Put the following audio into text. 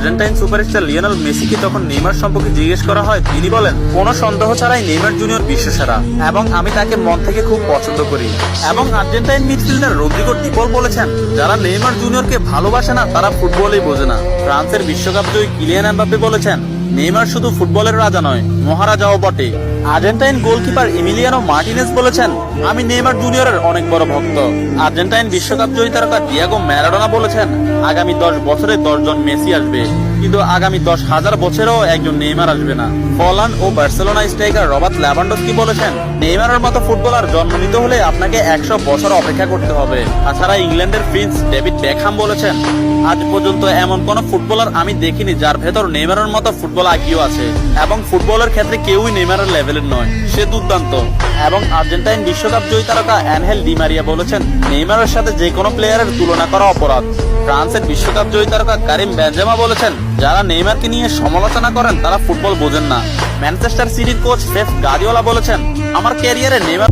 Argentine superstar Lionel মেসিকে তখন Neymar সম্পর্কে জিজ্ঞেস করা হয়, তিনি বলেন, কোনো সন্দেহ ছাড়াই নেইমার জুনিয়র বিশ্বসেরা এবং আমি তাকে মন থেকে খুব পছন্দ করি। এবং আর্জেন্টাইন মিডফিল্ডার রদ্রিগো ডি পল বলেছেন, যারা নেইমার জুনিয়রকে ভালোবাসে না তারা ফুটবলই বোঝে না। ফ্রান্সের বিশ্বকাপ জয়ী কিলিয়ান এমবাপ্পে বলেছেন, নেইমার শুধু ফুটবলের রাজা নয়, মহারাজাও বটে। আর্জেন্টাইন গোলকিপার এমিলিয়ানো মার্টিনেজ বলেছেন, আমি নেইমার জুনিয়রের অনেক বড় ভক্ত। আর্জেন্টাইন বিশ্বকাপ জয়ী তারকা ডিয়েগো ম্যারাডোনা বলেছেন, আগামী 10 বছরে 10 জন মেসি আসবে, কিন্তু আগামী 10,000 বছরেও একজন নেইমার আসবে না। হল্যান্ড ও বার্সেলোনা স্ট্রাইকার রবার্ট লেভানডস্কি বলেছেন, নেইমারের মতো ফুটবলার জন্ম নিতে হলে আপনাকে 100 বছর অপেক্ষা করতে হবে। তাছাড়া ইংল্যান্ডের প্রিন্স ডেভিড বেকহাম বলেছেন, আজ পর্যন্ত এমন কোন ফুটবলার আমি দেখিনি যার ভেতর নেইমারের মতো ফুটবল আইকিউ আছে, এবং ফুটবলের ক্ষেত্রে কেউই নেইমারের লেভেলের নয়, সে দুর্দান্ত। এবং আর্জেন্টাইন বিশ্বকাপ জয়ী তারকা অ্যানহেল ডি মারিয়া বলেছেন, নেইমারের সাথে যে কোনো প্লেয়ারের তুলনা করা অপরাধ। ফ্রান্সের বিশ্বকাপ জয়ী তারকা কারিম বেনজেমা বলেছেন, যারা নেইমারকে নিয়ে সমালোচনা করেন তারা ফুটবল বোঝেন না। ম্যানচেস্টার সিটির কোচ পেপ গার্দিওলা বলেছেন, আমার ক্যারিয়ারে নেইমার